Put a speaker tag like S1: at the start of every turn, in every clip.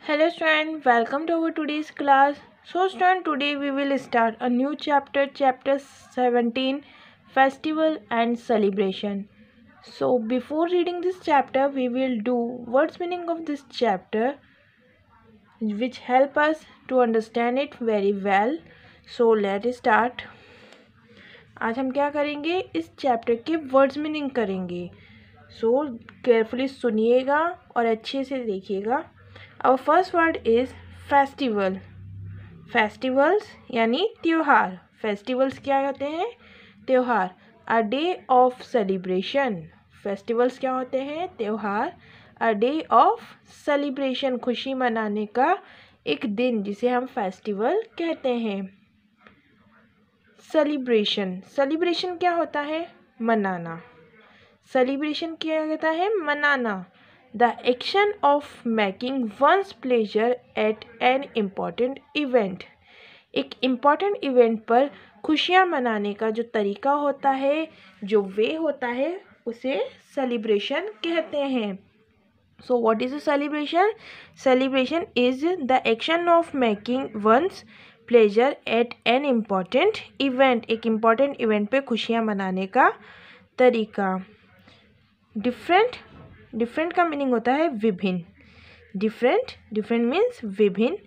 S1: Hello student, welcome to our today's class. So student, today we will start a new chapter, chapter 17, Festival and Celebration. So before reading this chapter, we will do what's meaning of this chapter, which help us to understand it very well. So let's start. आज हम क्या करेंगे, इस chapter के words meaning करेंगे. सो carefully सुनिएगा और अच्छे से देखिएगा. Our first word is festival. Festivals यानी त्यौहार. फेस्टिवल्स क्या कहते हैं? त्यौहार. A day of celebration. Festivals क्या होते हैं? त्यौहार. अ डे ऑफ सेलिब्रेशन, खुशी मनाने का एक दिन, जिसे हम फेस्टिवल कहते हैं. सेलिब्रेशन. सेलिब्रेशन क्या होता है? मनाना. सेलिब्रेशन क्या कहता है? मनाना. The action of making one's pleasure at an important event. एक इम्पॉर्टेंट इवेंट पर खुशियाँ मनाने का जो तरीका होता है, जो वे होता है, उसे सेलिब्रेशन कहते हैं. So what is a celebration? Celebration is the action of making one's pleasure at an important event. एक इम्पॉर्टेंट इवेंट पे खुशियाँ मनाने का तरीका. डिफरेंट. डिफरेंट का मीनिंग होता है विभिन्न. डिफरेंट. डिफरेंट मीन्स विभिन्न.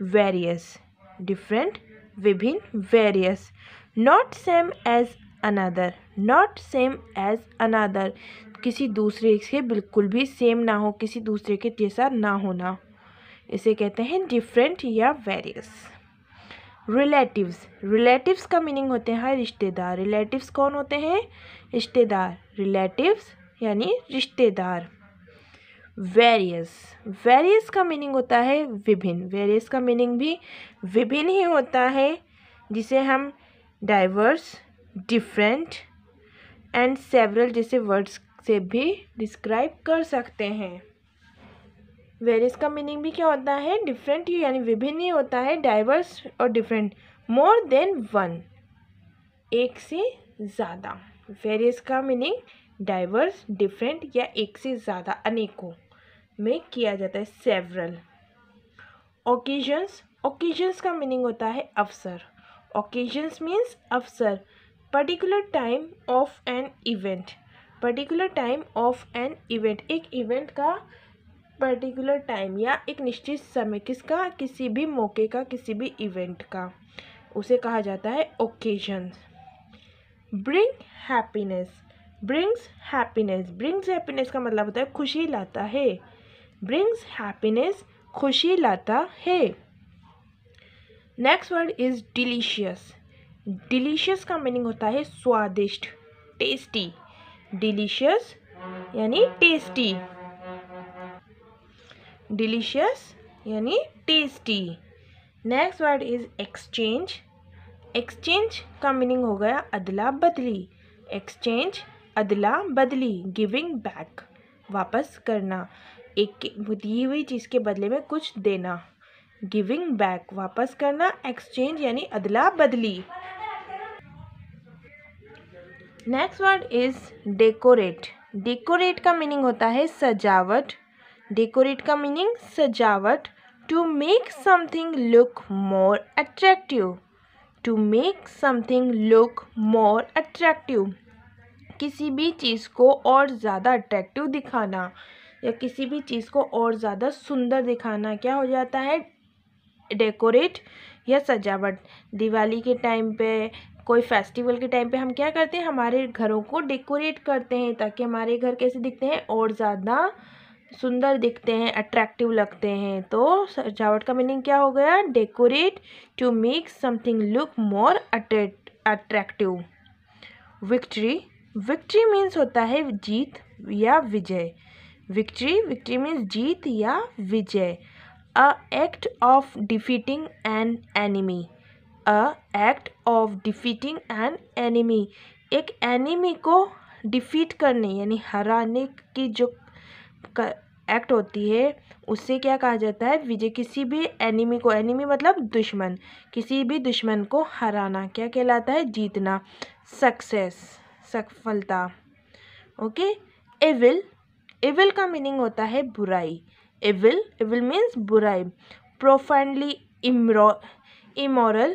S1: वेरियस. डिफरेंट, विभिन्न, various. Not same as another. Not same as another. किसी दूसरे से बिल्कुल भी सेम ना हो, किसी दूसरे के जैसा ना होना, इसे कहते हैं डिफरेंट या वेरियस. रिलेटिव्स. रिलेटिव्स का मीनिंग होते हैं रिश्तेदार. रिलेटिव्स कौन होते हैं? रिश्तेदार. रिलेटिव्स यानी रिश्तेदार. वेरियस. वेरियस का मीनिंग होता है विभिन्न. वेरियस का मीनिंग भी विभिन्न ही होता है, जिसे हम डाइवर्स, डिफरेंट एंड सेवरल जैसे वर्ड्स से भी डिस्क्राइब कर सकते हैं. वेरियस का मीनिंग भी क्या होता है? डिफरेंट ही यानी विभिन्न ही होता है. डाइवर्स और डिफरेंट, मोर देन वन, एक से ज़्यादा. वेरियस का मीनिंग डाइवर्स, डिफरेंट या एक से ज़्यादा, अनेकों में किया जाता है. सेवरल. ओकेजन्स. ओकेजन्स का मीनिंग होता है अवसर. ओकेजन्स मीन्स अवसर. Particular time of an event. Particular time of an event. एक इवेंट का पर्टिकुलर टाइम या एक निश्चित समय, किसका? किसी भी मौके का, किसी भी इवेंट का, उसे कहा जाता है occasion. Bring happiness. Brings happiness. Brings happiness का मतलब होता है खुशी लाता है. ब्रिंग्स हैप्पीनेस, खुशी लाता है. Next word is delicious. Delicious का मीनिंग होता है स्वादिष्ट, टेस्टी. डिलीशियस यानी टेस्टी. डिलीशियस यानी tasty. Next word is exchange. Exchange का मीनिंग हो गया अदला बदली. एक्सचेंज, अदला बदली. गिविंग बैक, वापस करना. एक दी हुई चीज़ के बदले में कुछ देना. गिविंग बैक, वापस करना. एक्सचेंज यानी अदला बदली. Next word is decorate. Decorate का मीनिंग होता है सजावट. डेकोरेट का मीनिंग सजावट. To make something look more attractive. To make something look more attractive. किसी भी चीज़ को और ज़्यादा अट्रैक्टिव दिखाना या किसी भी चीज़ को और ज़्यादा सुंदर दिखाना क्या हो जाता है? डेकोरेट या सजावट. दिवाली के टाइम पे, कोई फेस्टिवल के टाइम पे हम क्या करते हैं? हमारे घरों को डेकोरेट करते हैं, ताकि हमारे घर कैसे दिखते हैं? और ज़्यादा सुंदर दिखते हैं, अट्रैक्टिव लगते हैं. तो सजावट का मीनिंग क्या हो गया? Decorate. To make something look more attractive. Victory. Victory means होता है जीत या विजय. विक्ट्री. विक्ट्री मीन्स जीत या विजय. A act of defeating an enemy. A act of defeating an enemy. एक एनिमी को डिफीट करने यानी हराने की जो एक्ट होती है, उससे क्या कहा जाता है? विजय. किसी भी एनिमी को, एनिमी मतलब दुश्मन, किसी भी दुश्मन को हराना क्या कहलाता है? जीतना. सक्सेस, सफलता. ओके. एविल. एविल का मीनिंग होता है बुराई. Evil means बुराई. Profoundly immoral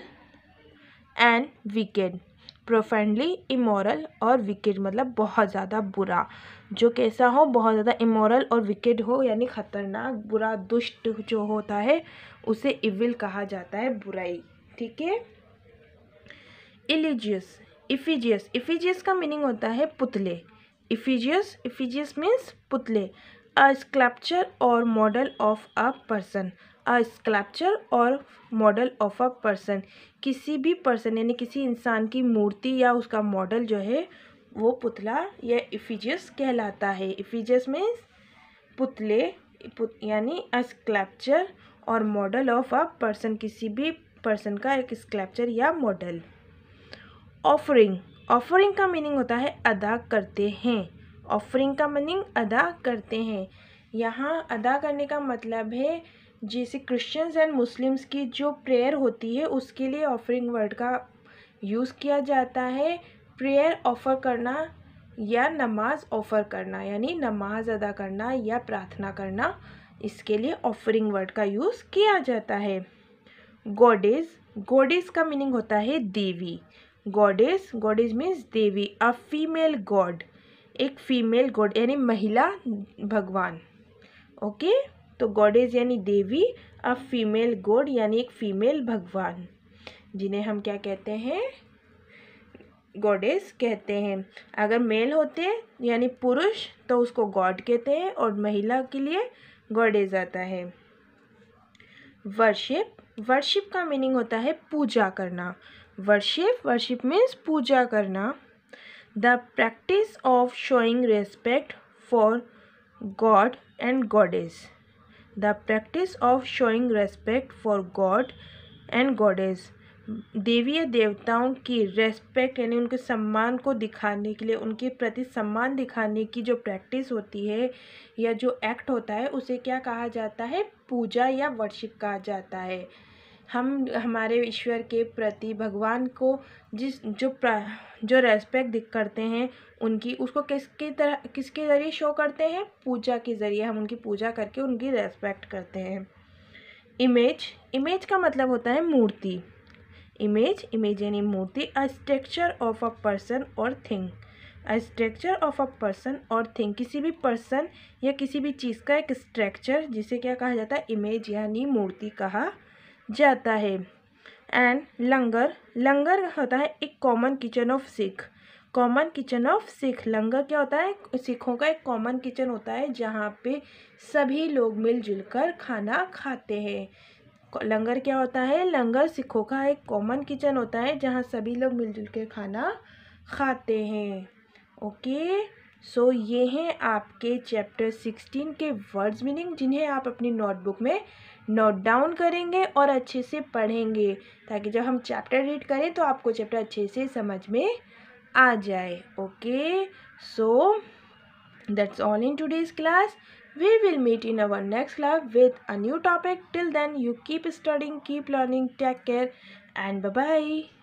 S1: and wicked. Profoundly immoral और wicked मतलब बहुत ज़्यादा बुरा. जो कैसा हो, बहुत ज़्यादा immoral और wicked हो, यानी खतरनाक, बुरा, दुष्ट जो होता है उसे evil कहा जाता है, बुराई. ठीक है. Effigious का मीनिंग होता है पुतले. Effigious मीन्स पुतले. अ स्कल्पचर और model of a person. A sculpture और मॉडल ऑफ अ पर्सन, किसी भी पर्सन यानी किसी इंसान की मूर्ति या उसका मॉडल जो है वो पुतला या effigious कहलाता है. Effigious मीन्स पुतले यानी अ स्कल्पचर और मॉडल ऑफ अ पर्सन, किसी भी पर्सन का एक स्कल्पचर या मॉडल. ऑफरिंग का मीनिंग होता है अदा करते हैं. ऑफरिंग का मीनिंग अदा करते हैं. यहाँ अदा करने का मतलब है जैसे क्रिश्चियंस एंड मुस्लिम्स की जो प्रेयर होती है उसके लिए ऑफरिंग वर्ड का यूज़ किया जाता है. प्रेयर ऑफर करना या नमाज ऑफर करना, यानी नमाज अदा करना या प्रार्थना करना, इसके लिए ऑफरिंग वर्ड का यूज़ किया जाता है. गॉडेस का मीनिंग होता है देवी. गॉडेस मीन्स देवी. अ फीमेल गॉड, एक फीमेल गॉड यानी महिला भगवान. ओके, तो गॉडेस यानी देवी, अ फीमेल गॉड यानी एक फीमेल भगवान, जिन्हें हम क्या कहते हैं, गॉडेस कहते हैं. अगर मेल होते हैं यानी पुरुष तो उसको गॉड कहते हैं और महिला के लिए गॉडेस आता है. वर्शिप का मीनिंग होता है पूजा करना. वर्शिप मीन्स पूजा करना. The practice of showing respect for god and goddess. The practice of showing respect for god and goddess, देवी या देवताओं की रेस्पेक्ट यानी उनके सम्मान को दिखाने के लिए, उनके प्रति सम्मान दिखाने की जो प्रैक्टिस होती है या जो एक्ट होता है उसे क्या कहा जाता है, पूजा या वर्शिप कहा जाता है. हम हमारे ईश्वर के प्रति, भगवान को जो रेस्पेक्ट करते हैं उनकी, उसको किसके ज़रिए शो करते हैं, पूजा के ज़रिए. हम उनकी पूजा करके उनकी रेस्पेक्ट करते हैं. इमेज का मतलब होता है मूर्ति. इमेज यानी मूर्ति. A structure of a person और thing. A structure of a person और थिंग, किसी भी पर्सन या किसी भी चीज़ का एक स्ट्रक्चर, जिसे क्या कहा जाता है, इमेज यानी मूर्ति कहा जाता है. एंड लंगर होता है एक कॉमन किचन ऑफ सिख. लंगर क्या होता है, सिखों का एक कॉमन किचन होता है जहाँ पे सभी लोग मिलजुल कर खाना खाते हैं. लंगर क्या होता है, लंगर सिखों का एक कॉमन किचन होता है जहाँ सभी लोग मिलजुल कर खाना खाते हैं. ओके, सो ये हैं आपके चैप्टर 16 के वर्ड्स मीनिंग, जिन्हें आप अपनी नोटबुक में नोट डाउन करेंगे और अच्छे से पढ़ेंगे, ताकि जब हम चैप्टर रीड करें तो आपको चैप्टर अच्छे से समझ में आ जाए. Okay, so that's all in today's class. We will meet in our next class with a new topic. Till then, you keep studying, keep learning, take care, and bye-bye.